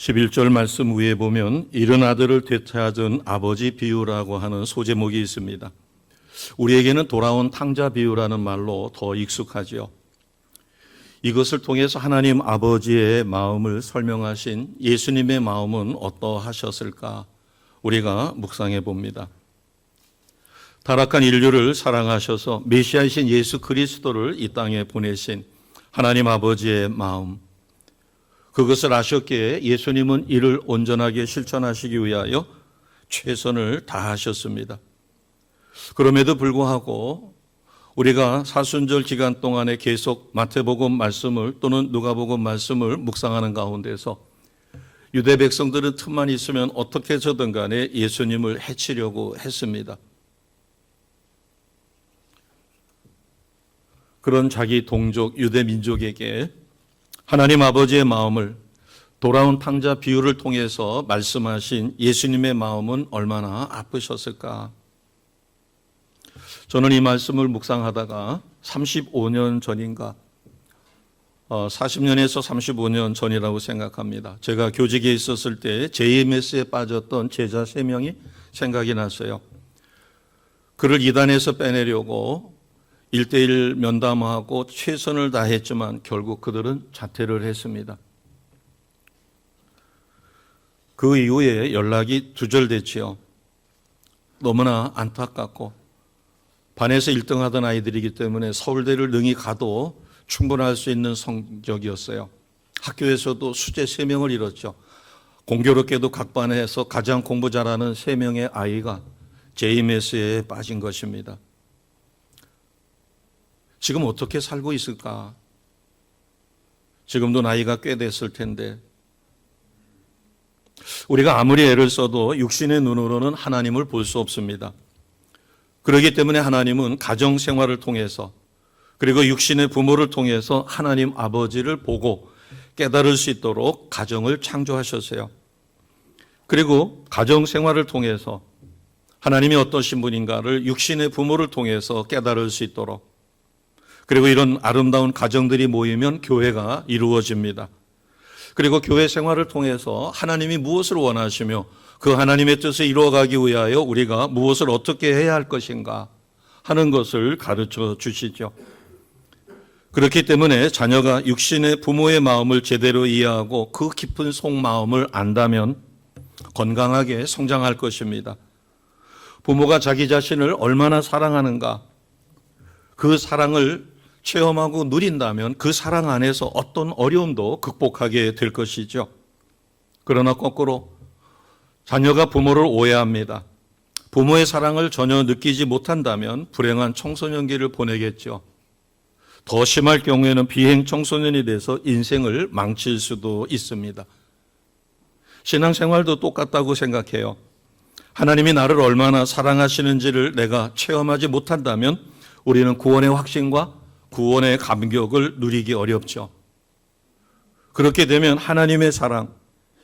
11절 말씀 위에 보면 이른 아들을 되찾은 아버지 비유라고 하는 소제목이 있습니다. 우리에게는 돌아온 탕자 비유라는 말로 더 익숙하지요. 이것을 통해서 하나님 아버지의 마음을 설명하신 예수님의 마음은 어떠하셨을까 우리가 묵상해 봅니다. 타락한 인류를 사랑하셔서 메시아이신 예수 그리스도를 이 땅에 보내신 하나님 아버지의 마음, 그것을 아셨기에 예수님은 이를 온전하게 실천하시기 위하여 최선을 다하셨습니다. 그럼에도 불구하고 우리가 사순절 기간 동안에 계속 마태복음 말씀을 또는 누가복음 말씀을 묵상하는 가운데서 유대 백성들은 틈만 있으면 어떻게 해서든 간에 예수님을 해치려고 했습니다. 그런 자기 동족 유대 민족에게 하나님 아버지의 마음을 돌아온 탕자 비유를 통해서 말씀하신 예수님의 마음은 얼마나 아프셨을까? 저는 이 말씀을 묵상하다가 35년 전인가 40년에서 35년 전이라고 생각합니다. 제가 교직에 있었을 때 JMS에 빠졌던 제자 3명이 생각이 났어요. 그를 이단에서 빼내려고 1:1 면담하고 최선을 다했지만 결국 그들은 자퇴를 했습니다. 그 이후에 연락이 두절됐지요. 너무나 안타깝고 반에서 1등 하던 아이들이기 때문에 서울대를 능히 가도 충분할 수 있는 성적이었어요. 학교에서도 수재 3명을 잃었죠. 공교롭게도 각 반에서 가장 공부 잘하는 3명의 아이가 JMS에 빠진 것입니다. 지금 어떻게 살고 있을까? 지금도 나이가 꽤 됐을 텐데 우리가 아무리 애를 써도 육신의 눈으로는 하나님을 볼 수 없습니다. 그렇기 때문에 하나님은 가정생활을 통해서 그리고 육신의 부모를 통해서 하나님 아버지를 보고 깨달을 수 있도록 가정을 창조하셨어요. 그리고 가정생활을 통해서 하나님이 어떠신 분인가를 육신의 부모를 통해서 깨달을 수 있도록, 그리고 이런 아름다운 가정들이 모이면 교회가 이루어집니다. 그리고 교회 생활을 통해서 하나님이 무엇을 원하시며 그 하나님의 뜻을 이루어가기 위하여 우리가 무엇을 어떻게 해야 할 것인가 하는 것을 가르쳐 주시죠. 그렇기 때문에 자녀가 육신의 부모의 마음을 제대로 이해하고 그 깊은 속마음을 안다면 건강하게 성장할 것입니다. 부모가 자기 자신을 얼마나 사랑하는가, 그 사랑을 체험하고 누린다면 그 사랑 안에서 어떤 어려움도 극복하게 될 것이죠. 그러나 거꾸로 자녀가 부모를 오해합니다. 부모의 사랑을 전혀 느끼지 못한다면 불행한 청소년기를 보내겠죠. 더 심할 경우에는 비행 청소년이 돼서 인생을 망칠 수도 있습니다. 신앙생활도 똑같다고 생각해요. 하나님이 나를 얼마나 사랑하시는지를 내가 체험하지 못한다면 우리는 구원의 확신과 구원의 감격을 누리기 어렵죠. 그렇게 되면 하나님의 사랑,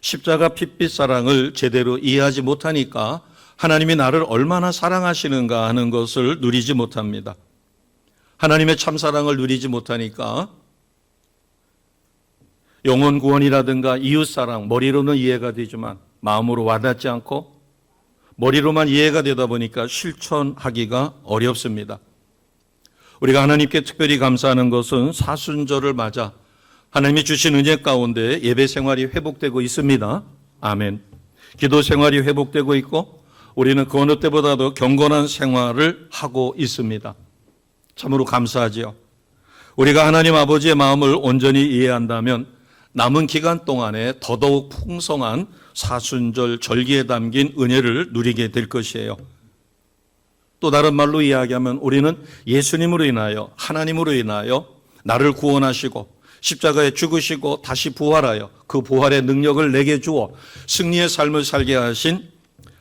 십자가 핏빛 사랑을 제대로 이해하지 못하니까 하나님이 나를 얼마나 사랑하시는가 하는 것을 누리지 못합니다. 하나님의 참사랑을 누리지 못하니까 영혼 구원이라든가 이웃사랑, 머리로는 이해가 되지만 마음으로 와닿지 않고 머리로만 이해가 되다 보니까 실천하기가 어렵습니다. 우리가 하나님께 특별히 감사하는 것은 사순절을 맞아 하나님이 주신 은혜 가운데 예배 생활이 회복되고 있습니다. 아멘. 기도 생활이 회복되고 있고 우리는 그 어느 때보다도 경건한 생활을 하고 있습니다. 참으로 감사하지요. 우리가 하나님 아버지의 마음을 온전히 이해한다면 남은 기간 동안에 더더욱 풍성한 사순절 절기에 담긴 은혜를 누리게 될 것이에요. 또 다른 말로 이야기하면 우리는 예수님으로 인하여, 하나님으로 인하여 나를 구원하시고 십자가에 죽으시고 다시 부활하여 그 부활의 능력을 내게 주어 승리의 삶을 살게 하신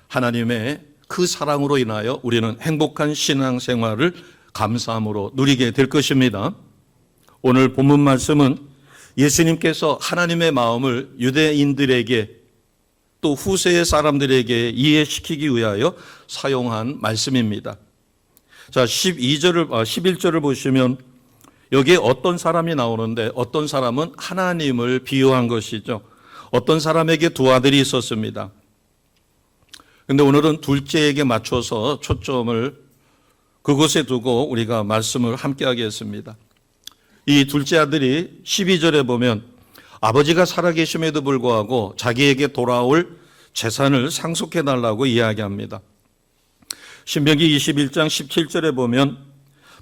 하나님의 그 사랑으로 인하여 우리는 행복한 신앙생활을 감사함으로 누리게 될 것입니다. 오늘 본문 말씀은 예수님께서 하나님의 마음을 유대인들에게 또 후세의 사람들에게 이해시키기 위하여 사용한 말씀입니다. 자, 11절을 보시면 여기에 어떤 사람이 나오는데 어떤 사람은 하나님을 비유한 것이죠. 어떤 사람에게 두 아들이 있었습니다. 그런데 오늘은 둘째에게 맞춰서 초점을 그곳에 두고 우리가 말씀을 함께 하겠습니다. 이 둘째 아들이 12절에 보면 아버지가 살아계심에도 불구하고 자기에게 돌아올 재산을 상속해달라고 이야기합니다. 신명기 21장 17절에 보면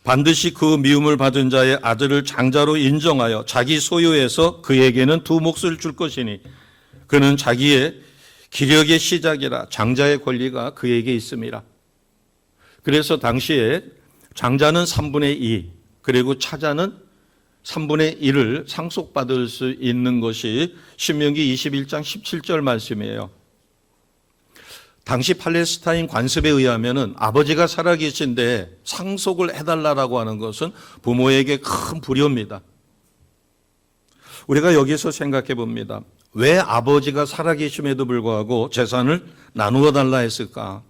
반드시 그 미움을 받은 자의 아들을 장자로 인정하여 자기 소유에서 그에게는 두 몫을 줄 것이니 그는 자기의 기력의 시작이라 장자의 권리가 그에게 있음이라. 그래서 당시에 장자는 3분의 2 그리고 차자는 3분의 1을 상속받을 수 있는 것이 신명기 21장 17절 말씀이에요. 당시 팔레스타인 관습에 의하면 아버지가 살아계신데 상속을 해달라고 하는 것은 부모에게 큰 불효입니다. 우리가 여기서 생각해 봅니다. 왜 아버지가 살아계심에도 불구하고 재산을 나누어 달라 했을까?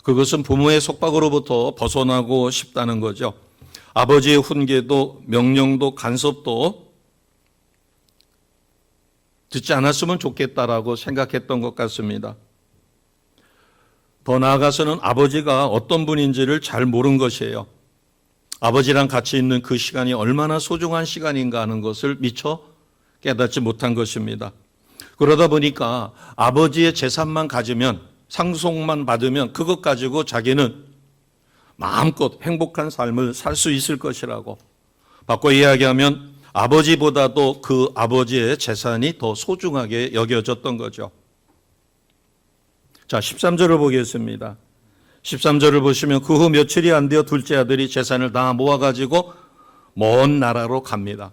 그것은 부모의 속박으로부터 벗어나고 싶다는 거죠. 아버지의 훈계도 명령도 간섭도 듣지 않았으면 좋겠다라고 생각했던 것 같습니다. 더 나아가서는 아버지가 어떤 분인지를 잘 모른 것이에요. 아버지랑 같이 있는 그 시간이 얼마나 소중한 시간인가 하는 것을 미처 깨닫지 못한 것입니다. 그러다 보니까 아버지의 재산만 가지면 상속만 받으면 그것 가지고 자기는 마음껏 행복한 삶을 살 수 있을 것이라고 바꿔 이야기하면 아버지보다도 그 아버지의 재산이 더 소중하게 여겨졌던 거죠. 자, 13절을 보겠습니다. 13절을 보시면 그 후 며칠이 안 되어 둘째 아들이 재산을 다 모아가지고 먼 나라로 갑니다.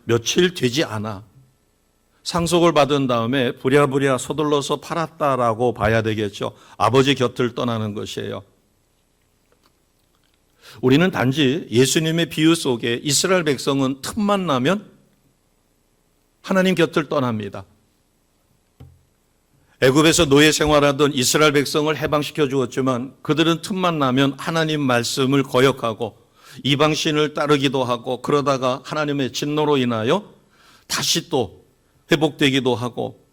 며칠 되지 않아 상속을 받은 다음에 부랴부랴 서둘러서 팔았다라고 봐야 되겠죠. 아버지 곁을 떠나는 것이에요. 우리는 단지 예수님의 비유 속에 이스라엘 백성은 틈만 나면 하나님 곁을 떠납니다. 애굽에서 노예 생활하던 이스라엘 백성을 해방시켜 주었지만 그들은 틈만 나면 하나님 말씀을 거역하고 이방신을 따르기도 하고 그러다가 하나님의 진노로 인하여 다시 또 회복되기도 하고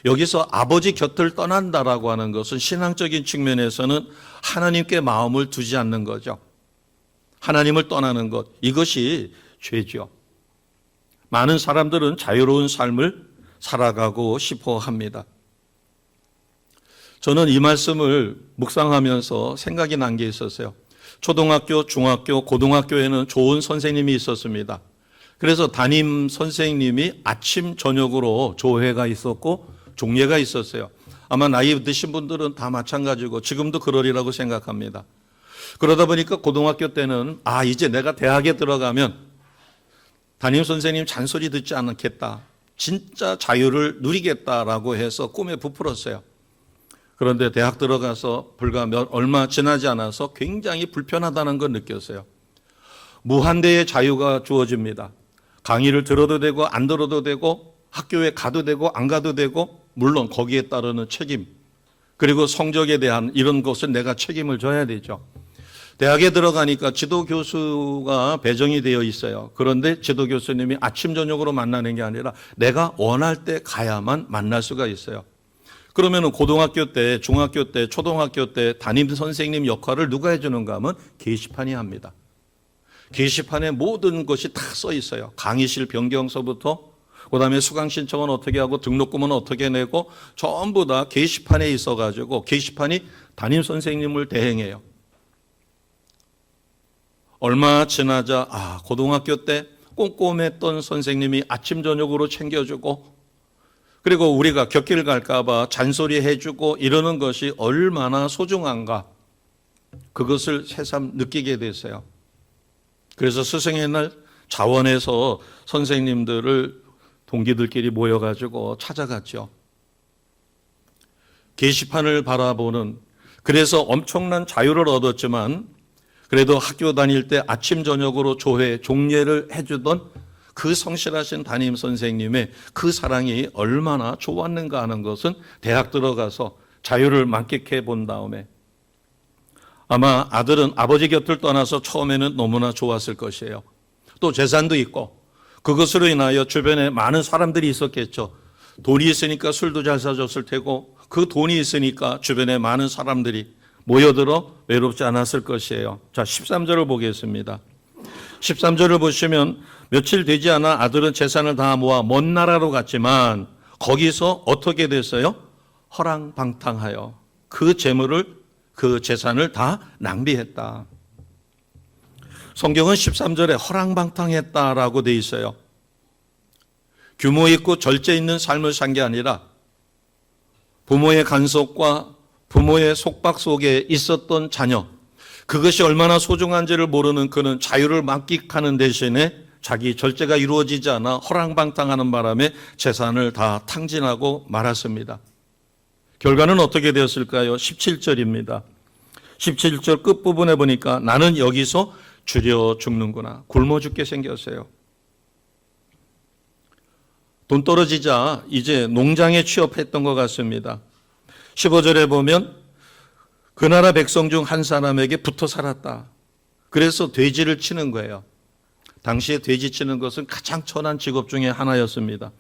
여기서 아버지 곁을 떠난다라고 하는 것은 신앙적인 측면에서는 하나님께 마음을 두지 않는 거죠. 하나님을 떠나는 것, 이것이 죄죠. 많은 사람들은 자유로운 삶을 살아가고 싶어 합니다. 저는 이 말씀을 묵상하면서 생각이 난 게 있었어요. 초등학교, 중학교, 고등학교에는 좋은 선생님이 있었습니다. 그래서 담임 선생님이 아침, 저녁으로 조회가 있었고 종례가 있었어요. 아마 나이 드신 분들은 다 마찬가지고 지금도 그러리라고 생각합니다. 그러다 보니까 고등학교 때는 이제 내가 대학에 들어가면 담임 선생님 잔소리 듣지 않겠다. 진짜 자유를 누리겠다라고 해서 꿈에 부풀었어요. 그런데 대학 들어가서 얼마 지나지 않아서 굉장히 불편하다는 걸 느꼈어요. 무한대의 자유가 주어집니다. 강의를 들어도 되고 안 들어도 되고 학교에 가도 되고 안 가도 되고 물론 거기에 따르는 책임 그리고 성적에 대한 이런 것은 내가 책임을 져야 되죠. 대학에 들어가니까 지도교수가 배정이 되어 있어요. 그런데 지도교수님이 아침 저녁으로 만나는 게 아니라 내가 원할 때 가야만 만날 수가 있어요. 그러면 고등학교 때, 중학교 때, 초등학교 때 담임 선생님 역할을 누가 해주는가 하면 게시판이 합니다. 게시판에 모든 것이 다 써 있어요. 강의실 변경서부터 그다음에 수강 신청은 어떻게 하고 등록금은 어떻게 내고 전부 다 게시판에 있어가지고 게시판이 담임 선생님을 대행해요. 얼마 지나자 고등학교 때 꼼꼼했던 선생님이 아침 저녁으로 챙겨주고 그리고 우리가 곁길 갈까 봐 잔소리 해주고 이러는 것이 얼마나 소중한가 그것을 새삼 느끼게 됐어요. 그래서 스승의 날 자원에서 선생님들을 동기들끼리 모여가지고 찾아갔죠. 게시판을 바라보는 그래서 엄청난 자유를 얻었지만 그래도 학교 다닐 때 아침 저녁으로 조회, 종례를 해주던 그 성실하신 담임 선생님의 그 사랑이 얼마나 좋았는가 하는 것은 대학 들어가서 자유를 만끽해 본 다음에 아마 아들은 아버지 곁을 떠나서 처음에는 너무나 좋았을 것이에요. 또 재산도 있고 그것으로 인하여 주변에 많은 사람들이 있었겠죠. 돈이 있으니까 술도 잘 사줬을 테고 그 돈이 있으니까 주변에 많은 사람들이 모여들어 외롭지 않았을 것이에요. 자, 13절을 보겠습니다. 13절을 보시면 며칠 되지 않아 아들은 재산을 다 모아 먼 나라로 갔지만 거기서 어떻게 됐어요? 허랑방탕하여 그 재물을 그 재산을 다 낭비했다. 성경은 13절에 허랑방탕했다라고 돼 있어요. 규모 있고 절제 있는 삶을 산 게 아니라 부모의 간섭과 부모의 속박 속에 있었던 자녀, 그것이 얼마나 소중한지를 모르는 그는 자유를 만끽하는 대신에 자기 절제가 이루어지지 않아 허랑방탕하는 바람에 재산을 다 탕진하고 말았습니다. 결과는 어떻게 되었을까요? 17절입니다. 17절 끝부분에 보니까 나는 여기서 주려 죽는구나. 굶어 죽게 생겼어요. 돈 떨어지자 이제 농장에 취업했던 것 같습니다. 15절에 보면 그 나라 백성 중 한 사람에게 붙어 살았다. 그래서 돼지를 치는 거예요. 당시에 돼지 치는 것은 가장 천한 직업 중에 하나였습니다.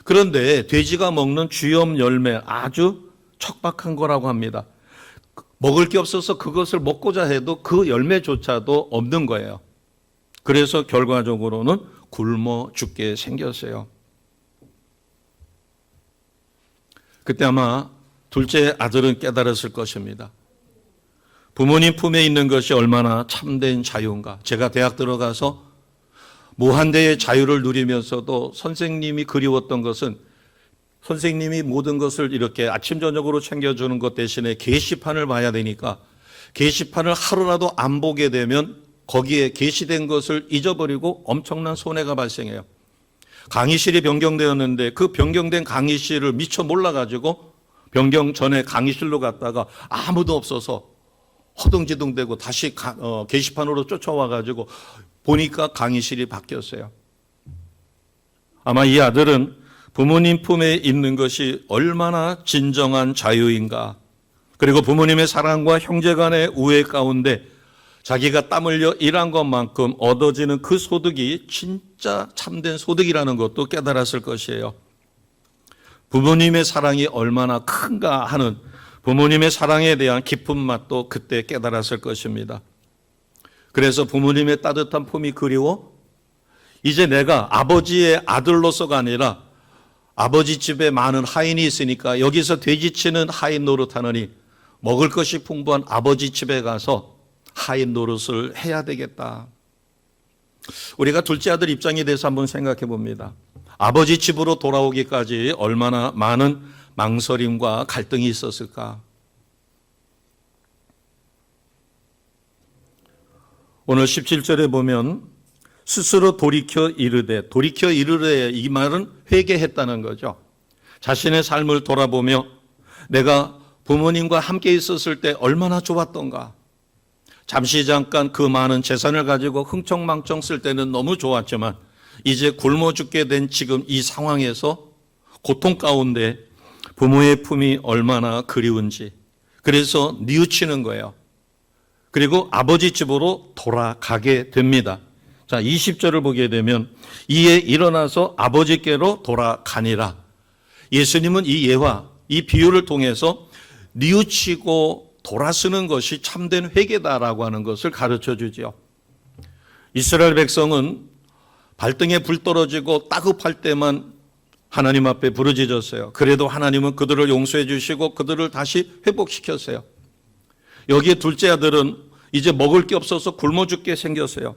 그런데 돼지가 먹는 쥐염 열매 아주 척박한 거라고 합니다. 먹을 게 없어서 그것을 먹고자 해도 그 열매조차도 없는 거예요. 그래서 결과적으로는 굶어 죽게 생겼어요. 그때 아마 둘째 아들은 깨달았을 것입니다. 부모님 품에 있는 것이 얼마나 참된 자유인가. 제가 대학 들어가서 무한대의 자유를 누리면서도 선생님이 그리웠던 것은 선생님이 모든 것을 이렇게 아침 저녁으로 챙겨주는 것 대신에 게시판을 봐야 되니까 게시판을 하루라도 안 보게 되면 거기에 게시된 것을 잊어버리고 엄청난 손해가 발생해요. 강의실이 변경되었는데 그 변경된 강의실을 미처 몰라가지고 변경 전에 강의실로 갔다가 아무도 없어서 허둥지둥대고 다시 게시판으로 쫓아와가지고 보니까 강의실이 바뀌었어요. 아마 이 아들은 부모님 품에 있는 것이 얼마나 진정한 자유인가, 그리고 부모님의 사랑과 형제 간의 우애 가운데 자기가 땀 흘려 일한 것만큼 얻어지는 그 소득이 진짜 참된 소득이라는 것도 깨달았을 것이에요. 부모님의 사랑이 얼마나 큰가 하는 부모님의 사랑에 대한 깊은 맛도 그때 깨달았을 것입니다. 그래서 부모님의 따뜻한 품이 그리워 이제 내가 아버지의 아들로서가 아니라 아버지 집에 많은 하인이 있으니까 여기서 돼지치는 하인 노릇하느니 먹을 것이 풍부한 아버지 집에 가서 하인 노릇을 해야 되겠다. 우리가 둘째 아들 입장에 대해서 한번 생각해 봅니다. 아버지 집으로 돌아오기까지 얼마나 많은 망설임과 갈등이 있었을까. 오늘 17절에 보면 스스로 돌이켜 이르되 이 말은 회개했다는 거죠. 자신의 삶을 돌아보며 내가 부모님과 함께 있었을 때 얼마나 좋았던가. 잠시 잠깐 그 많은 재산을 가지고 흥청망청 쓸 때는 너무 좋았지만 이제 굶어 죽게 된 지금 이 상황에서 고통 가운데 부모의 품이 얼마나 그리운지, 그래서 뉘우치는 거예요. 그리고 아버지 집으로 돌아가게 됩니다. 자, 20절을 보게 되면 이에 일어나서 아버지께로 돌아가니라. 예수님은 이 예화, 이 비유를 통해서 뉘우치고 돌아서는 것이 참된 회개다라고 하는 것을 가르쳐 주지요. 이스라엘 백성은 발등에 불 떨어지고 따급할 때만 하나님 앞에 부르짖었어요. 그래도 하나님은 그들을 용서해 주시고 그들을 다시 회복시켰어요. 여기에 둘째 아들은 이제 먹을 게 없어서 굶어 죽게 생겼어요.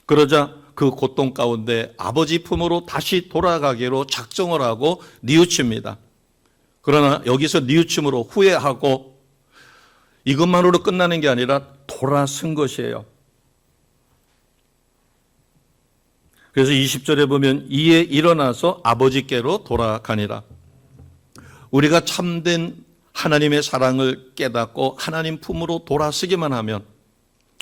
그러자 그 고통 가운데 아버지 품으로 다시 돌아가기로 작정을 하고 뉘우칩니다. 그러나 여기서 뉘우침으로 후회하고 이것만으로 끝나는 게 아니라 돌아선 것이에요. 그래서 20절에 보면 이에 일어나서 아버지께로 돌아가니라. 우리가 참된 하나님의 사랑을 깨닫고 하나님 품으로 돌아서기만 하면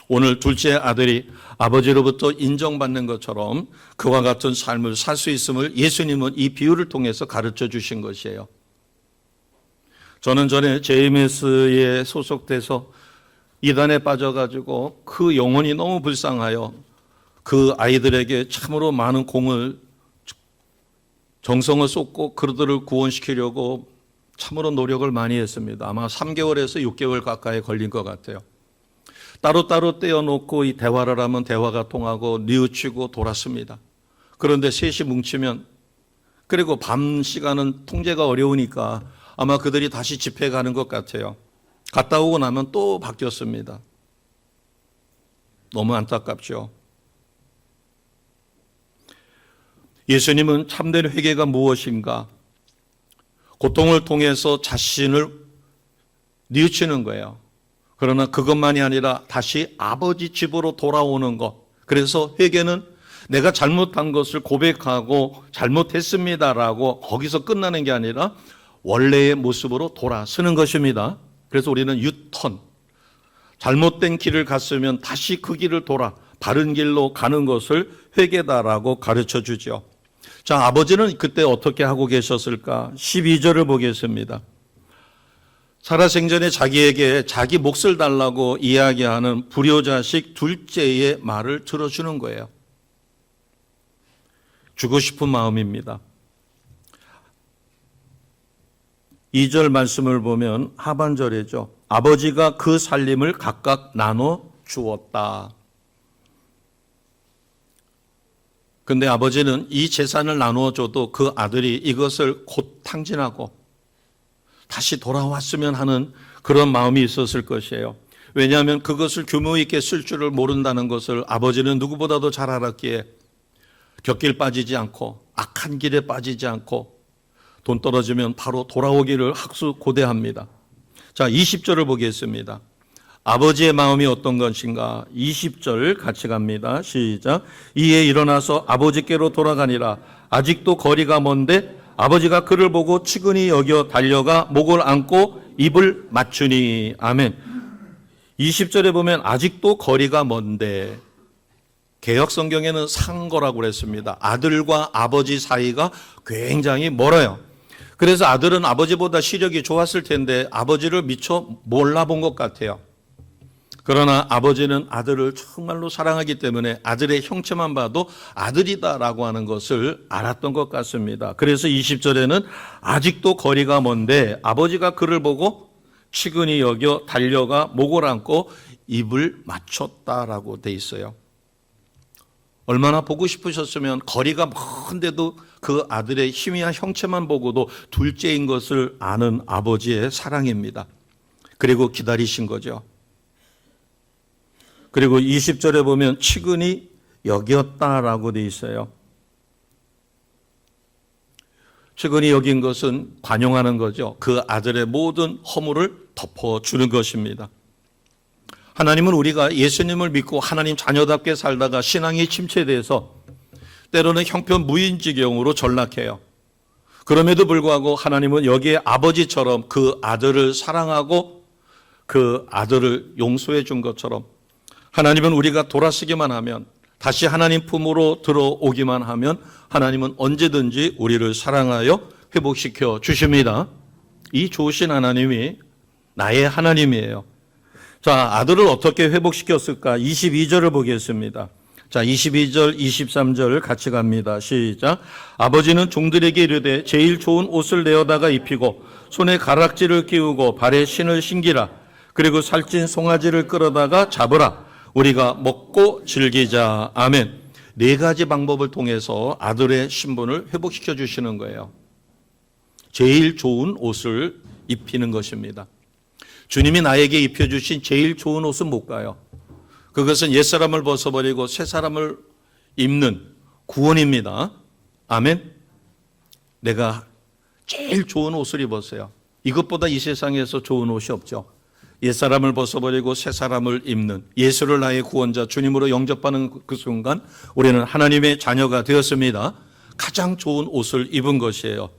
오늘 둘째 아들이 아버지로부터 인정받는 것처럼 그와 같은 삶을 살 수 있음을 예수님은 이 비유를 통해서 가르쳐 주신 것이에요. 저는 전에 JMS에 소속돼서 이단에 빠져가지고 그 영혼이 너무 불쌍하여 그 아이들에게 참으로 많은 공을 정성을 쏟고 그들을 구원시키려고 참으로 노력을 많이 했습니다. 아마 3개월에서 6개월 가까이 걸린 것 같아요. 따로따로 떼어놓고 이 대화를 하면 대화가 통하고 뉘우치고 돌았습니다. 그런데 셋이 뭉치면, 그리고 밤 시간은 통제가 어려우니까 아마 그들이 다시 집회 가는 것 같아요. 갔다 오고 나면 또 바뀌었습니다. 너무 안타깝죠. 예수님은 참된 회개가 무엇인가? 고통을 통해서 자신을 뉘우치는 거예요. 그러나 그것만이 아니라 다시 아버지 집으로 돌아오는 것. 그래서 회개는 내가 잘못한 것을 고백하고 잘못했습니다라고 거기서 끝나는 게 아니라 원래의 모습으로 돌아서는 것입니다. 그래서 우리는 유턴, 잘못된 길을 갔으면 다시 그 길을 돌아 바른 길로 가는 것을 회개다라고 가르쳐 주죠. 자, 아버지는 그때 어떻게 하고 계셨을까? 12절을 보겠습니다. 살아생전에 자기에게 자기 몫을 달라고 이야기하는 불효자식 둘째의 말을 들어주는 거예요. 주고 싶은 마음입니다. 2절 말씀을 보면 하반절이죠. 아버지가 그 살림을 각각 나눠 주었다. 근데 아버지는 이 재산을 나누어 줘도 그 아들이 이것을 곧 탕진하고 다시 돌아왔으면 하는 그런 마음이 있었을 것이에요. 왜냐하면 그것을 규모 있게 쓸 줄을 모른다는 것을 아버지는 누구보다도 잘 알았기에 곁길 빠지지 않고 악한 길에 빠지지 않고 돈 떨어지면 바로 돌아오기를 학수고대합니다. 자, 20절을 보겠습니다. 아버지의 마음이 어떤 것인가? 20절 같이 갑니다. 시작. 이에 일어나서 아버지께로 돌아가니라. 아직도 거리가 먼데 아버지가 그를 보고 측은히 여겨 달려가 목을 안고 입을 맞추니. 아멘. 20절에 보면 아직도 거리가 먼데, 개역 성경에는 상거라고 그랬습니다. 아들과 아버지 사이가 굉장히 멀어요. 그래서 아들은 아버지보다 시력이 좋았을 텐데 아버지를 미처 몰라본 것 같아요. 그러나 아버지는 아들을 정말로 사랑하기 때문에 아들의 형체만 봐도 아들이다라고 하는 것을 알았던 것 같습니다. 그래서 20절에는 아직도 거리가 먼데 아버지가 그를 보고 측은히 여겨 달려가 목을 안고 입을 맞췄다라고 돼 있어요. 얼마나 보고 싶으셨으면 거리가 먼데도 그 아들의 희미한 형체만 보고도 둘째인 것을 아는 아버지의 사랑입니다. 그리고 기다리신 거죠. 그리고 20절에 보면 측은히 여겼다라고 돼 있어요. 측은히 여긴 것은 관용하는 거죠. 그 아들의 모든 허물을 덮어주는 것입니다. 하나님은 우리가 예수님을 믿고 하나님 자녀답게 살다가 신앙이 침체돼서 때로는 형편무인지경으로 전락해요. 그럼에도 불구하고 하나님은 여기에 아버지처럼 그 아들을 사랑하고 그 아들을 용서해 준 것처럼 하나님은 우리가 돌아서기만 하면, 다시 하나님 품으로 들어오기만 하면 하나님은 언제든지 우리를 사랑하여 회복시켜 주십니다. 이 좋으신 하나님이 나의 하나님이에요. 자, 아들을 어떻게 회복시켰을까? 22절을 보겠습니다. 자, 22절, 23절 같이 갑니다. 시작. 아버지는 종들에게 이르되 제일 좋은 옷을 내어다가 입히고 손에 가락지를 끼우고 발에 신을 신기라. 그리고 살찐 송아지를 끌어다가 잡으라. 우리가 먹고 즐기자. 아멘. 4가지 방법을 통해서 아들의 신분을 회복시켜 주시는 거예요. 제일 좋은 옷을 입히는 것입니다. 주님이 나에게 입혀주신 제일 좋은 옷은 뭘까요? 그것은 옛사람을 벗어버리고 새사람을 입는 구원입니다. 아멘. 내가 제일 좋은 옷을 입었어요. 이것보다 이 세상에서 좋은 옷이 없죠. 옛사람을 벗어버리고 새사람을 입는, 예수를 나의 구원자 주님으로 영접하는 그 순간 우리는 하나님의 자녀가 되었습니다. 가장 좋은 옷을 입은 것이에요.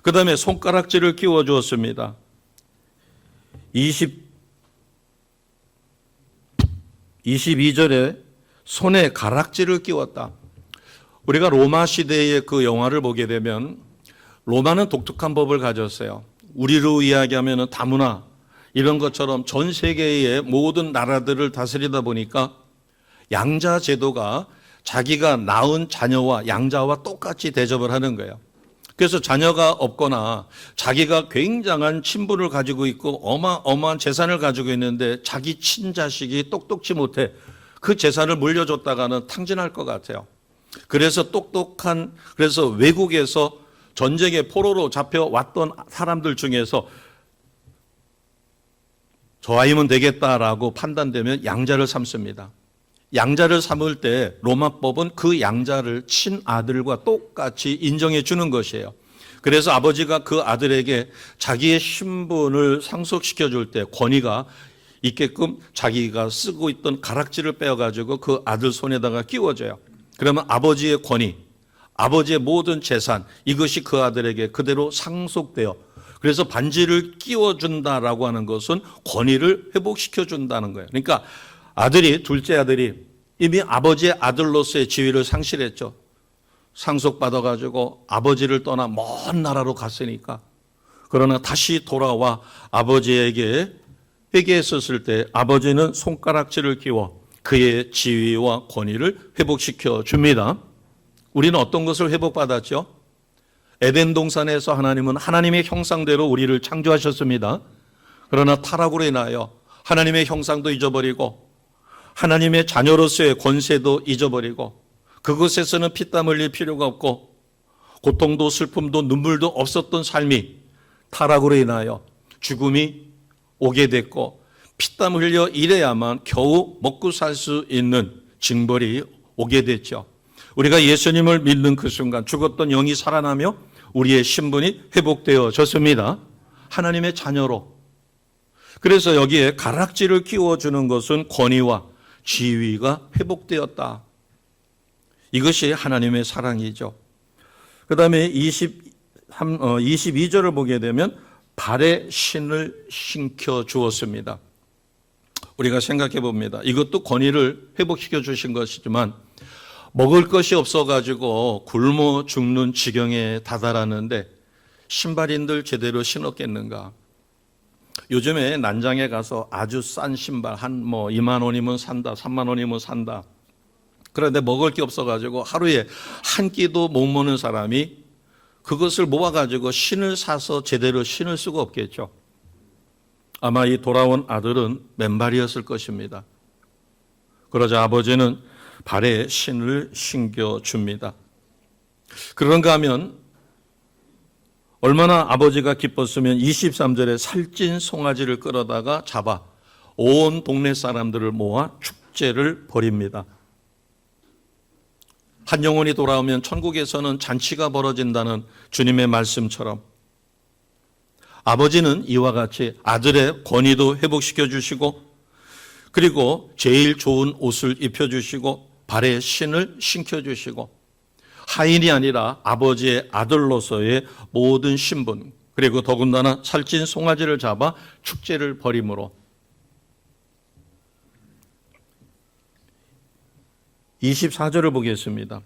그 다음에 손가락질을 끼워 주었습니다. 22절에 손에 가락지를 끼웠다. 우리가 로마 시대의 그 영화를 보게 되면 로마는 독특한 법을 가졌어요. 우리로 이야기하면 다문화 이런 것처럼 전 세계의 모든 나라들을 다스리다 보니까 양자 제도가 자기가 낳은 자녀와 양자와 똑같이 대접을 하는 거예요. 그래서 자녀가 없거나 자기가 굉장한 친분을 가지고 있고 어마어마한 재산을 가지고 있는데 자기 친자식이 똑똑지 못해 그 재산을 물려줬다가는 탕진할 것 같아요. 그래서 그래서 외국에서 전쟁의 포로로 잡혀왔던 사람들 중에서 저 아이면 되겠다라고 판단되면 양자를 삼습니다. 양자를 삼을 때 로마법은 그 양자를 친아들과 똑같이 인정해 주는 것이에요. 그래서 아버지가 그 아들에게 자기의 신분을 상속시켜 줄 때 권위가 있게끔 자기가 쓰고 있던 가락지를 빼어가지고 그 아들 손에다가 끼워줘요. 그러면 아버지의 권위, 아버지의 모든 재산, 이것이 그 아들에게 그대로 상속되어, 그래서 반지를 끼워준다라고 하는 것은 권위를 회복시켜준다는 거예요. 그러니까 둘째 아들이 이미 아버지의 아들로서의 지위를 상실했죠. 상속받아가지고 아버지를 떠나 먼 나라로 갔으니까. 그러나 다시 돌아와 아버지에게 회개했었을 때 아버지는 손가락질을 끼워 그의 지위와 권위를 회복시켜 줍니다. 우리는 어떤 것을 회복받았죠? 에덴 동산에서 하나님은 하나님의 형상대로 우리를 창조하셨습니다. 그러나 타락으로 인하여 하나님의 형상도 잊어버리고 하나님의 자녀로서의 권세도 잊어버리고 그것에서는 피땀 흘릴 필요가 없고 고통도 슬픔도 눈물도 없었던 삶이 타락으로 인하여 죽음이 오게 됐고 피땀 흘려 일해야만 겨우 먹고 살 수 있는 징벌이 오게 됐죠. 우리가 예수님을 믿는 그 순간 죽었던 영이 살아나며 우리의 신분이 회복되어졌습니다. 하나님의 자녀로. 그래서 여기에 가락지를 끼워주는 것은 권위와 지위가 회복되었다. 이것이 하나님의 사랑이죠. 그 다음에 22절을 보게 되면 발에 신을 신겨 주었습니다. 우리가 생각해 봅니다. 이것도 권위를 회복시켜 주신 것이지만 먹을 것이 없어가지고 굶어 죽는 지경에 다다랐는데 신발인들 제대로 신었겠는가? 요즘에 난장에 가서 아주 싼 신발 한 2만 원이면 산다, 3만 원이면 산다. 그런데 먹을 게 없어가지고 하루에 한 끼도 못 먹는 사람이 그것을 모아가지고 신을 사서 제대로 신을 수가 없겠죠. 아마 이 돌아온 아들은 맨발이었을 것입니다. 그러자 아버지는 발에 신을 신겨줍니다. 그런가 하면 얼마나 아버지가 기뻤으면 23절에 살찐 송아지를 끌어다가 잡아 온 동네 사람들을 모아 축제를 벌입니다. 한 영혼이 돌아오면 천국에서는 잔치가 벌어진다는 주님의 말씀처럼 아버지는 이와 같이 아들의 권위도 회복시켜 주시고 그리고 제일 좋은 옷을 입혀주시고 발에 신을 신겨주시고 하인이 아니라 아버지의 아들로서의 모든 신분 그리고 더군다나 살찐 송아지를 잡아 축제를 벌임으로 24절을 보겠습니다.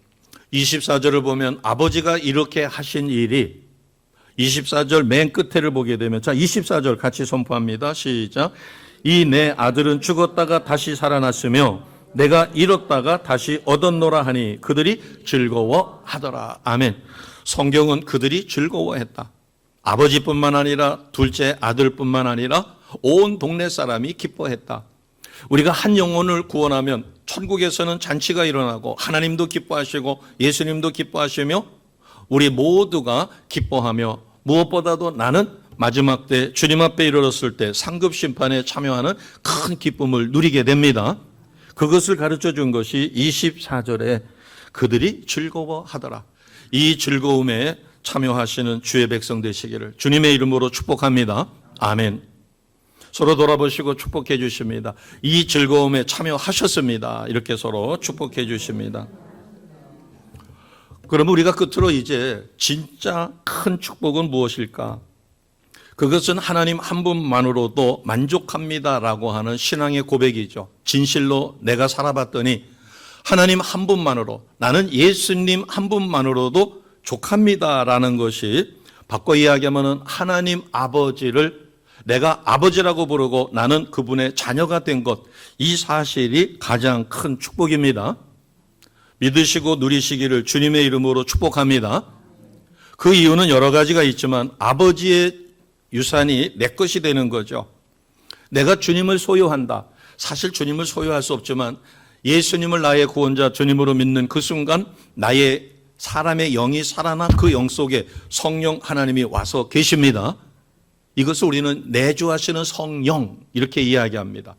24절을 보면 아버지가 이렇게 하신 일이 24절 맨 끝에를 보게 되면 자 24절 같이 선포합니다. 시작. 이 내 아들은 죽었다가 다시 살아났으며 내가 잃었다가 다시 얻었노라 하니 그들이 즐거워하더라. 아멘. 성경은 그들이 즐거워했다. 아버지뿐만 아니라 둘째 아들뿐만 아니라 온 동네 사람이 기뻐했다. 우리가 한 영혼을 구원하면 천국에서는 잔치가 일어나고 하나님도 기뻐하시고 예수님도 기뻐하시며 우리 모두가 기뻐하며 무엇보다도 나는 마지막 때 주님 앞에 이르렀을 때 상급 심판에 참여하는 큰 기쁨을 누리게 됩니다. 그것을 가르쳐 준 것이 24절에 그들이 즐거워하더라. 이 즐거움에 참여하시는 주의 백성 되시기를 주님의 이름으로 축복합니다. 아멘. 서로 돌아보시고 축복해 주십니다. 이 즐거움에 참여하셨습니다. 이렇게 서로 축복해 주십니다. 그럼 우리가 끝으로 이제 진짜 큰 축복은 무엇일까? 그것은 하나님 한 분만으로도 만족합니다라고 하는 신앙의 고백이죠. 진실로 내가 살아봤더니 하나님 한 분만으로 나는 예수님 한 분만으로도 족합니다라는 것이 바꿔 이야기하면 하나님 아버지를 내가 아버지라고 부르고 나는 그분의 자녀가 된 것, 이 사실이 가장 큰 축복입니다. 믿으시고 누리시기를 주님의 이름으로 축복합니다. 그 이유는 여러 가지가 있지만 아버지의 유산이 내 것이 되는 거죠. 내가 주님을 소유한다. 사실 주님을 소유할 수 없지만 예수님을 나의 구원자 주님으로 믿는 그 순간 나의 사람의 영이 살아난 그 영 속에 성령 하나님이 와서 계십니다. 이것을 우리는 내주하시는 성령 이렇게 이야기합니다.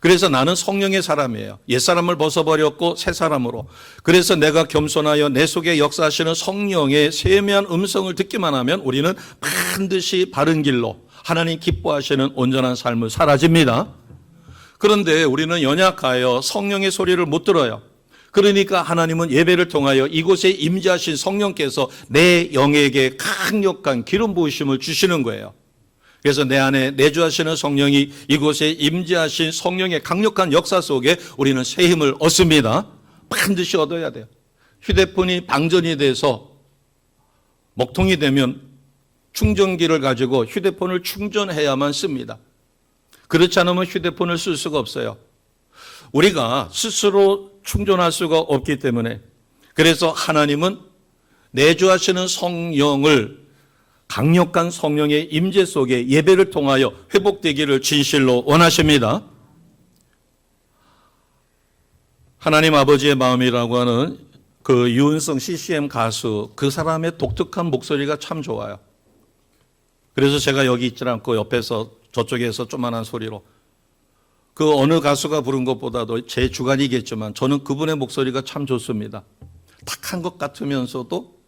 그래서 나는 성령의 사람이에요. 옛사람을 벗어버렸고 새 사람으로. 그래서 내가 겸손하여 내 속에 역사하시는 성령의 세미한 음성을 듣기만 하면 우리는 반드시 바른 길로 하나님 기뻐하시는 온전한 삶을 살아집니다. 그런데 우리는 연약하여 성령의 소리를 못 들어요. 그러니까 하나님은 예배를 통하여 이곳에 임재하신 성령께서 내 영에게 강력한 기름 부으심을 주시는 거예요. 그래서 내 안에 내주하시는 성령이 이곳에 임재하신 성령의 강력한 역사 속에 우리는 새 힘을 얻습니다. 반드시 얻어야 돼요. 휴대폰이 방전이 돼서 먹통이 되면 충전기를 가지고 휴대폰을 충전해야만 씁니다. 그렇지 않으면 휴대폰을 쓸 수가 없어요. 우리가 스스로 충전할 수가 없기 때문에 그래서 하나님은 내주하시는 성령을 강력한 성령의 임재 속에 예배를 통하여 회복되기를 진실로 원하십니다. 하나님 아버지의 마음이라고 하는 그 유은성 CCM 가수 그 사람의 독특한 목소리가 참 좋아요. 그래서 제가 여기 있지 않고 옆에서 저쪽에서 조만한 소리로 그 어느 가수가 부른 것보다도 제 주관이겠지만 저는 그분의 목소리가 참 좋습니다. 탁한 것 같으면서도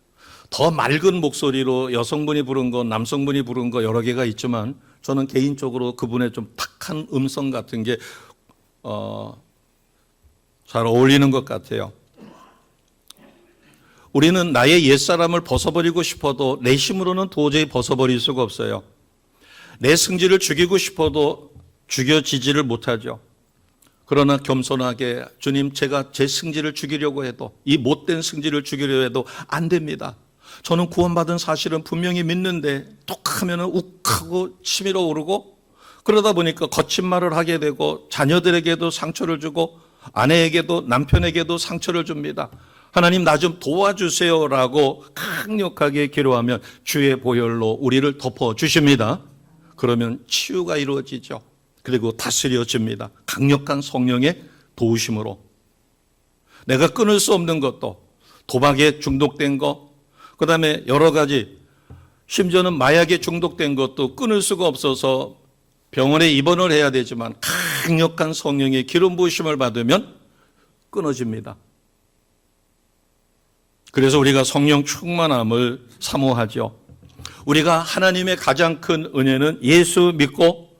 더 맑은 목소리로 여성분이 부른 거, 남성분이 부른 거 여러 개가 있지만 저는 개인적으로 그분의 좀 탁한 음성 같은 게 잘 어울리는 것 같아요. 우리는 나의 옛사람을 벗어버리고 싶어도 내 힘으로는 도저히 벗어버릴 수가 없어요. 내 승질을 죽이고 싶어도 죽여지지를 못하죠. 그러나 겸손하게 주님 제가 제 승질을 죽이려고 해도 이 못된 승질을 죽이려 해도 안 됩니다. 저는 구원받은 사실은 분명히 믿는데 톡하면 욱하고 치밀어 오르고 그러다 보니까 거친 말을 하게 되고 자녀들에게도 상처를 주고 아내에게도 남편에게도 상처를 줍니다. 하나님 나 좀 도와주세요라고 강력하게 기도하면 주의 보혈로 우리를 덮어주십니다. 그러면 치유가 이루어지죠. 그리고 다스려집니다. 강력한 성령의 도우심으로. 내가 끊을 수 없는 것도 도박에 중독된 거, 그 다음에 여러 가지 심지어는 마약에 중독된 것도 끊을 수가 없어서 병원에 입원을 해야 되지만 강력한 성령의 기름 부으심을 받으면 끊어집니다. 그래서 우리가 성령 충만함을 사모하죠. 우리가 하나님의 가장 큰 은혜는 예수 믿고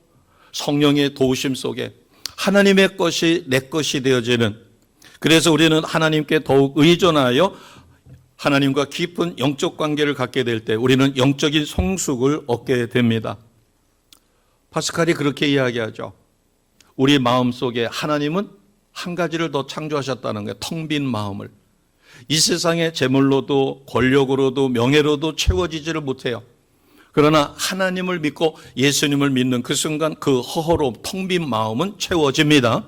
성령의 도우심 속에 하나님의 것이 내 것이 되어지는, 그래서 우리는 하나님께 더욱 의존하여 하나님과 깊은 영적 관계를 갖게 될 때 우리는 영적인 성숙을 얻게 됩니다. 파스칼이 그렇게 이야기하죠. 우리 마음속에 하나님은 한 가지를 더 창조하셨다는 거예요. 텅 빈 마음을. 이 세상의 재물로도 권력으로도 명예로도 채워지지를 못해요. 그러나 하나님을 믿고 예수님을 믿는 그 순간 그 허허로움, 텅 빈 마음은 채워집니다.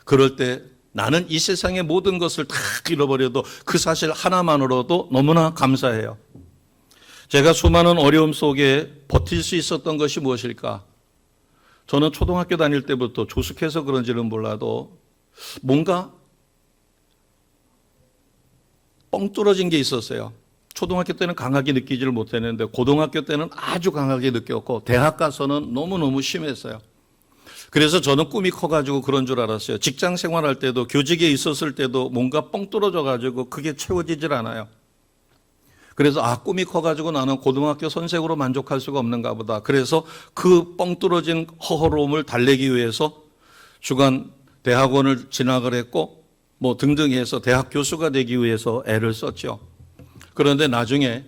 그럴 때 나는 이 세상의 모든 것을 다 잃어버려도 그 사실 하나만으로도 너무나 감사해요. 제가 수많은 어려움 속에 버틸 수 있었던 것이 무엇일까? 저는 초등학교 다닐 때부터 조숙해서 그런지는 몰라도 뭔가 뻥 뚫어진 게 있었어요. 초등학교 때는 강하게 느끼지를 못했는데 고등학교 때는 아주 강하게 느꼈고 대학 가서는 너무너무 심했어요. 그래서 저는 꿈이 커가지고 그런 줄 알았어요. 직장 생활할 때도 교직에 있었을 때도 뭔가 뻥 뚫어져가지고 그게 채워지질 않아요. 그래서 꿈이 커가지고 나는 고등학교 선생으로 만족할 수가 없는가 보다. 그래서 그 뻥 뚫어진 허허로움을 달래기 위해서 주간 대학원을 진학을 했고 뭐 등등 해서 대학 교수가 되기 위해서 애를 썼죠. 그런데 나중에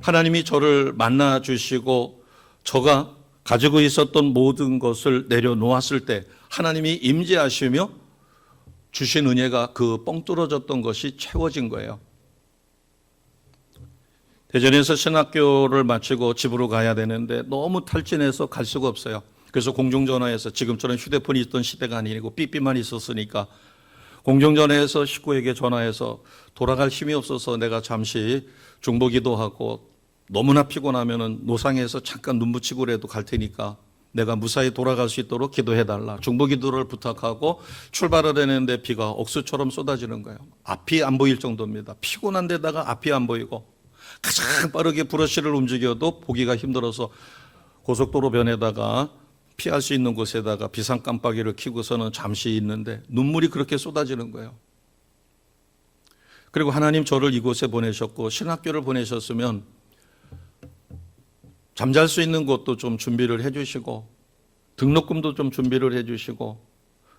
하나님이 저를 만나 주시고 저가 가지고 있었던 모든 것을 내려놓았을 때 하나님이 임재하시며 주신 은혜가 그 뻥 뚫어졌던 것이 채워진 거예요. 대전에서 신학교를 마치고 집으로 가야 되는데 너무 탈진해서 갈 수가 없어요. 그래서 공중전화에서 지금처럼 휴대폰이 있던 시대가 아니고 삐삐만 있었으니까 공중전화에서 식구에게 전화해서 돌아갈 힘이 없어서 내가 잠시 중보기도 하고 너무나 피곤하면은 노상에서 잠깐 눈 붙이고라도 갈 테니까 내가 무사히 돌아갈 수 있도록 기도해달라. 중보기도를 부탁하고 출발을 했는데 비가 억수처럼 쏟아지는 거예요. 앞이 안 보일 정도입니다. 피곤한 데다가 앞이 안 보이고 가장 빠르게 브러쉬를 움직여도 보기가 힘들어서 고속도로 변에다가 피할 수 있는 곳에다가 비상 깜빡이를 켜고서는 잠시 있는데 눈물이 그렇게 쏟아지는 거예요. 그리고 하나님 저를 이곳에 보내셨고 신학교를 보내셨으면 잠잘 수 있는 곳도 좀 준비를 해 주시고 등록금도 좀 준비를 해 주시고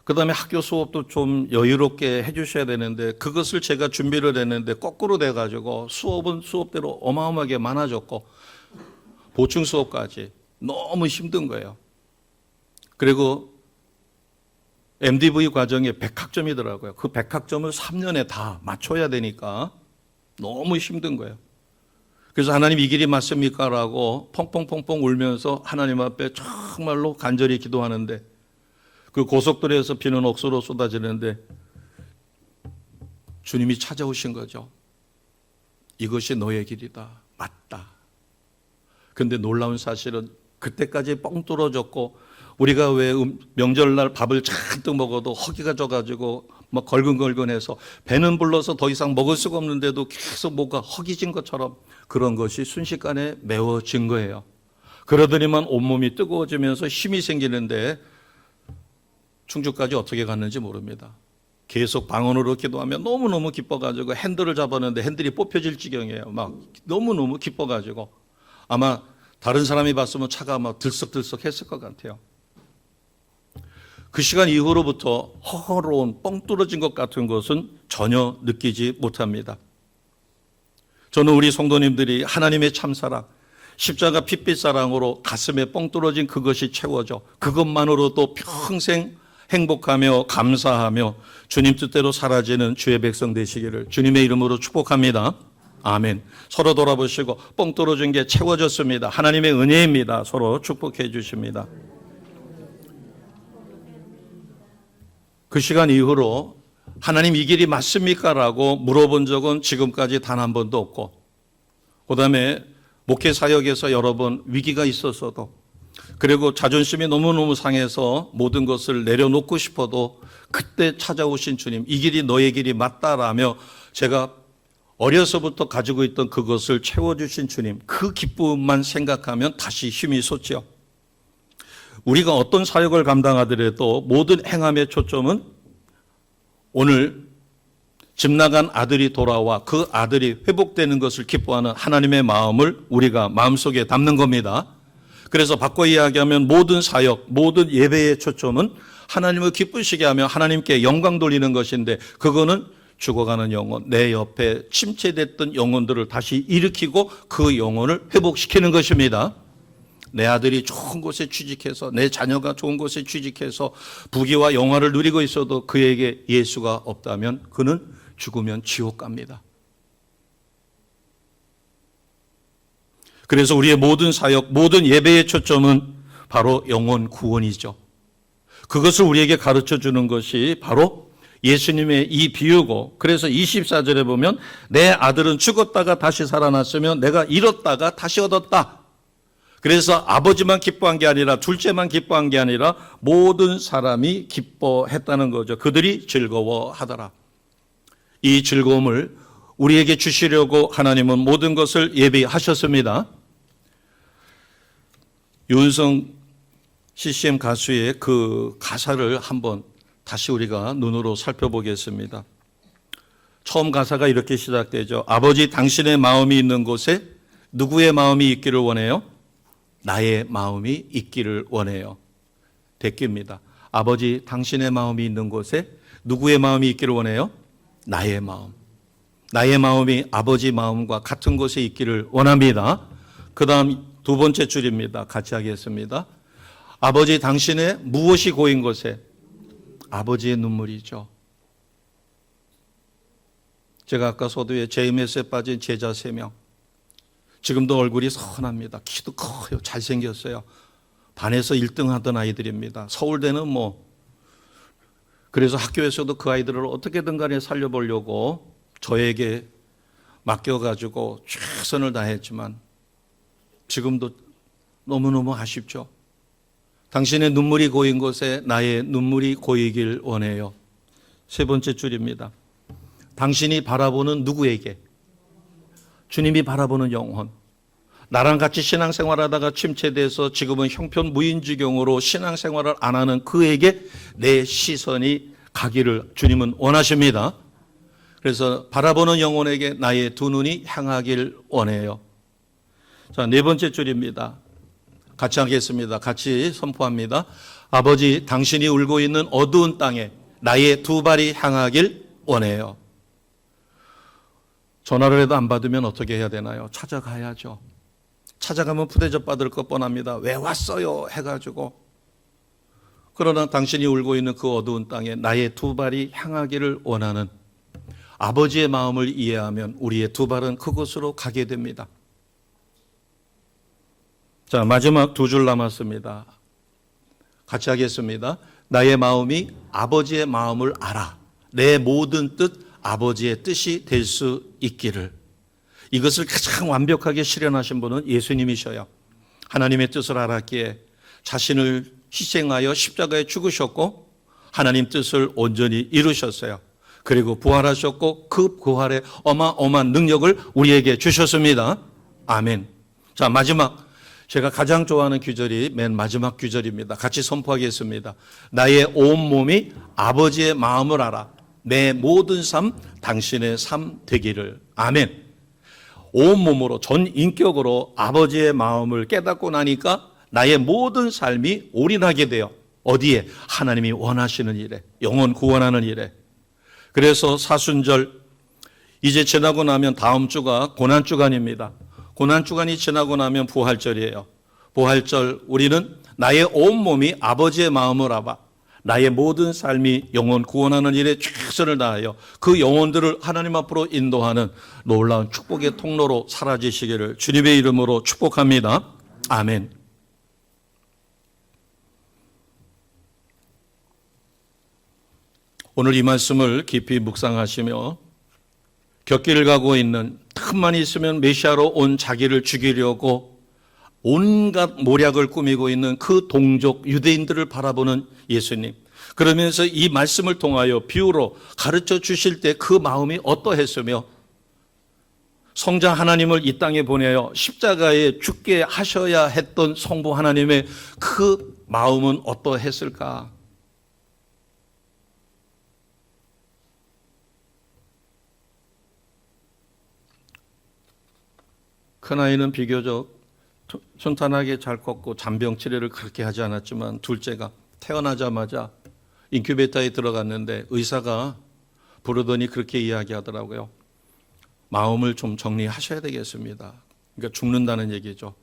그다음에 학교 수업도 좀 여유롭게 해 주셔야 되는데 그것을 제가 준비를 했는데 거꾸로 돼가지고 수업은 수업대로 어마어마하게 많아졌고 보충 수업까지 너무 힘든 거예요. 그리고 MDV 과정에 100학점이더라고요. 그 100학점을 3년에 다 맞춰야 되니까 너무 힘든 거예요. 그래서 하나님 이 길이 맞습니까? 라고 펑펑펑펑 울면서 하나님 앞에 정말로 간절히 기도하는데 그 고속도로에서 비는 억수로 쏟아지는데 주님이 찾아오신 거죠. 이것이 너의 길이다. 맞다. 근데 놀라운 사실은 그때까지 뻥 뚫어졌고 우리가 왜 명절날 밥을 잔뜩 먹어도 허기가 져가지고 막 걸근걸근해서 배는 불러서 더 이상 먹을 수가 없는데도 계속 뭐가 허기진 것처럼 그런 것이 순식간에 메워진 거예요. 그러더니만 온몸이 뜨거워지면서 힘이 생기는데 충주까지 어떻게 갔는지 모릅니다. 계속 방언으로 기도하며 너무너무 기뻐가지고 핸들을 잡았는데 핸들이 뽑혀질 지경이에요. 막 너무너무 기뻐가지고 아마 다른 사람이 봤으면 차가 막 들썩들썩 했을 것 같아요. 그 시간 이후로부터 허허로운 뻥 뚫어진 것 같은 것은 전혀 느끼지 못합니다. 저는 우리 성도님들이 하나님의 참사랑 십자가 핏빛 사랑으로 가슴에 뻥 뚫어진 그것이 채워져 그것만으로도 평생 행복하며 감사하며 주님 뜻대로 사라지는 주의 백성 되시기를 주님의 이름으로 축복합니다. 아멘. 서로 돌아보시고 뻥 뚫어진 게 채워졌습니다. 하나님의 은혜입니다. 서로 축복해 주십니다. 그 시간 이후로 하나님 이 길이 맞습니까? 라고 물어본 적은 지금까지 단 한 번도 없고 그 다음에 목회 사역에서 여러 번 위기가 있었어도 그리고 자존심이 너무너무 상해서 모든 것을 내려놓고 싶어도 그때 찾아오신 주님 이 길이 너의 길이 맞다라며 제가 어려서부터 가지고 있던 그것을 채워주신 주님 그 기쁨만 생각하면 다시 힘이 솟죠. 우리가 어떤 사역을 감당하더라도 모든 행함의 초점은 오늘 집 나간 아들이 돌아와 그 아들이 회복되는 것을 기뻐하는 하나님의 마음을 우리가 마음속에 담는 겁니다. 그래서 바꿔 이야기하면 모든 사역, 모든 예배의 초점은 하나님을 기쁘시게 하며 하나님께 영광 돌리는 것인데 그거는 죽어가는 영혼, 내 옆에 침체됐던 영혼들을 다시 일으키고 그 영혼을 회복시키는 것입니다. 내 아들이 좋은 곳에 취직해서 내 자녀가 좋은 곳에 취직해서 부귀와 영화를 누리고 있어도 그에게 예수가 없다면 그는 죽으면 지옥 갑니다. 그래서 우리의 모든 사역, 모든 예배의 초점은 바로 영혼 구원이죠. 그것을 우리에게 가르쳐 주는 것이 바로 예수님의 이 비유고 그래서 24절에 보면 내 아들은 죽었다가 다시 살아났으며 내가 잃었다가 다시 얻었다. 그래서 아버지만 기뻐한 게 아니라 둘째만 기뻐한 게 아니라 모든 사람이 기뻐했다는 거죠. 그들이 즐거워하더라. 이 즐거움을 우리에게 주시려고 하나님은 모든 것을 예비하셨습니다. 윤성 CCM 가수의 그 가사를 한번 다시 우리가 눈으로 살펴보겠습니다. 처음 가사가 이렇게 시작되죠. 아버지 당신의 마음이 있는 곳에 누구의 마음이 있기를 원해요? 나의 마음이 있기를 원해요. 대끼입니다. 아버지 당신의 마음이 있는 곳에 누구의 마음이 있기를 원해요? 나의 마음. 나의 마음이 아버지 마음과 같은 곳에 있기를 원합니다. 그 다음 두 번째 줄입니다. 같이 하겠습니다. 아버지 당신의 무엇이 고인 곳에? 아버지의 눈물이죠. 제가 아까 소도에 JMS에 빠진 제자 3명. 지금도 얼굴이 선합니다. 키도 커요. 잘생겼어요. 반에서 1등 하던 아이들입니다. 서울대는 그래서 학교에서도 그 아이들을 어떻게든 간에 살려보려고 저에게 맡겨가지고 최선을 다했지만 지금도 너무너무 아쉽죠. 당신의 눈물이 고인 곳에 나의 눈물이 고이길 원해요. 세 번째 줄입니다. 당신이 바라보는 누구에게? 주님이 바라보는 영혼. 나랑 같이 신앙생활하다가 침체돼서 지금은 형편무인지경으로 신앙생활을 안 하는 그에게 내 시선이 가기를 주님은 원하십니다. 그래서 바라보는 영혼에게 나의 두 눈이 향하길 원해요. 자, 네 번째 줄입니다. 같이 하겠습니다. 같이 선포합니다. 아버지, 당신이 울고 있는 어두운 땅에 나의 두 발이 향하길 원해요. 전화를 해도 안 받으면 어떻게 해야 되나요? 찾아가야죠. 찾아가면 푸대접 받을 것 뻔합니다. 왜 왔어요? 해가지고. 그러나 당신이 울고 있는 그 어두운 땅에 나의 두 발이 향하기를 원하는 아버지의 마음을 이해하면 우리의 두 발은 그곳으로 가게 됩니다. 자, 마지막 두 줄 남았습니다. 같이 하겠습니다. 나의 마음이 아버지의 마음을 알아. 내 모든 뜻, 아버지의 뜻이 될 수 있기를. 이것을 가장 완벽하게 실현하신 분은 예수님이셔요. 하나님의 뜻을 알았기에 자신을 희생하여 십자가에 죽으셨고 하나님 뜻을 온전히 이루셨어요. 그리고 부활하셨고 그 부활의 어마어마한 능력을 우리에게 주셨습니다. 아멘. 자, 마지막 제가 가장 좋아하는 규절이 맨 마지막 규절입니다. 같이 선포하겠습니다. 나의 온 몸이 아버지의 마음을 알아. 내 모든 삶 당신의 삶 되기를. 아멘. 온 몸으로 전 인격으로 아버지의 마음을 깨닫고 나니까 나의 모든 삶이 올인하게 돼요. 어디에? 하나님이 원하시는 일에, 영혼 구원하는 일에. 그래서 사순절 이제 지나고 나면 다음 주가 고난주간입니다. 고난주간이 지나고 나면 부활절이에요. 부활절 우리는 나의 온몸이 아버지의 마음을 알아. 나의 모든 삶이 영혼 구원하는 일에 최선을 다하여 그 영혼들을 하나님 앞으로 인도하는 놀라운 축복의 통로로 사라지시기를 주님의 이름으로 축복합니다. 아멘. 오늘 이 말씀을 깊이 묵상하시며 곁길을 가고 있는 틈만 있으면 메시아로 온 자기를 죽이려고 온갖 모략을 꾸미고 있는 그 동족 유대인들을 바라보는 예수님. 그러면서 이 말씀을 통하여 비유로 가르쳐 주실 때 그 마음이 어떠했으며 성자 하나님을 이 땅에 보내어 십자가에 죽게 하셔야 했던 성부 하나님의 그 마음은 어떠했을까? 큰아이는 비교적 순탄하게 잘 컸고 잔병 치료를 그렇게 하지 않았지만 둘째가 태어나자마자 인큐베이터에 들어갔는데 의사가 부르더니 그렇게 이야기하더라고요. 마음을 좀 정리하셔야 되겠습니다. 그러니까 죽는다는 얘기죠.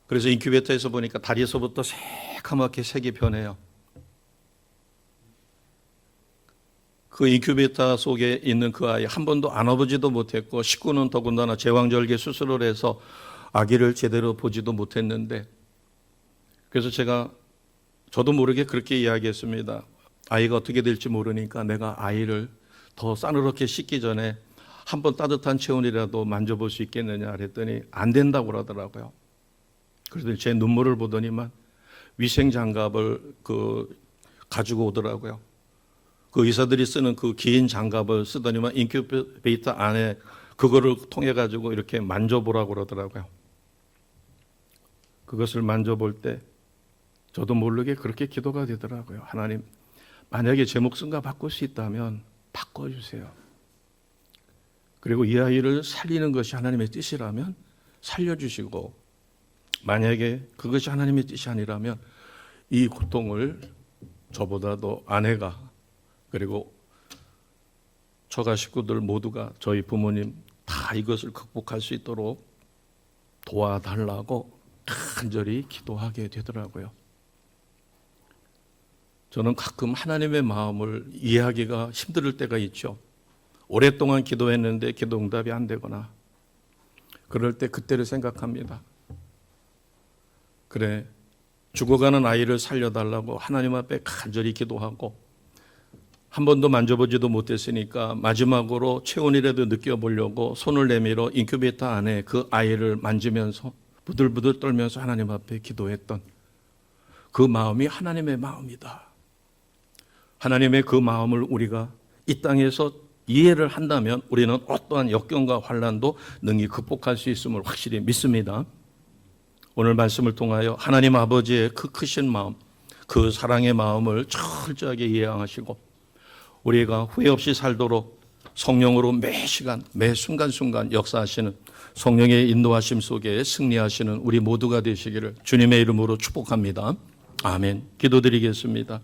그래서 인큐베이터에서 보니까 다리에서부터 새카맣게 색이 변해요. 그 인큐베이터 속에 있는 그 아이 한 번도 안아보지도 못했고 식구는 더군다나 제왕절개 수술을 해서 아기를 제대로 보지도 못했는데 그래서 저도 모르게 그렇게 이야기했습니다. 아이가 어떻게 될지 모르니까 내가 아이를 더 싸늘하게 씻기 전에 한번 따뜻한 체온이라도 만져볼 수 있겠느냐 그랬더니 안 된다고 그러더라고요. 그래서 제 눈물을 보더니만 위생장갑을 가지고 오더라고요. 그 의사들이 쓰는 그 긴 장갑을 쓰더니만 인큐베이터 안에 그거를 통해 가지고 이렇게 만져보라고 그러더라고요. 그것을 만져볼 때 저도 모르게 그렇게 기도가 되더라고요. 하나님, 만약에 제 목숨과 바꿀 수 있다면 바꿔주세요. 그리고 이 아이를 살리는 것이 하나님의 뜻이라면 살려주시고 만약에 그것이 하나님의 뜻이 아니라면 이 고통을 저보다도 아내가 그리고 처가 식구들 모두가 저희 부모님 다 이것을 극복할 수 있도록 도와달라고 간절히 기도하게 되더라고요. 저는 가끔 하나님의 마음을 이해하기가 힘들 때가 있죠. 오랫동안 기도했는데 기도 응답이 안 되거나 그럴 때 그때를 생각합니다. 그래, 죽어가는 아이를 살려달라고 하나님 앞에 간절히 기도하고 한 번도 만져보지도 못했으니까 마지막으로 체온이라도 느껴보려고 손을 내밀어 인큐베이터 안에 그 아이를 만지면서 부들부들 떨면서 하나님 앞에 기도했던 그 마음이 하나님의 마음이다. 하나님의 그 마음을 우리가 이 땅에서 이해를 한다면 우리는 어떠한 역경과 환난도 능히 극복할 수 있음을 확실히 믿습니다. 오늘 말씀을 통하여 하나님 아버지의 그 크신 마음, 그 사랑의 마음을 철저하게 이해하시고 우리가 후회 없이 살도록 성령으로 매 시간, 매 순간순간 역사하시는 성령의 인도하심 속에 승리하시는 우리 모두가 되시기를 주님의 이름으로 축복합니다. 아멘. 기도드리겠습니다.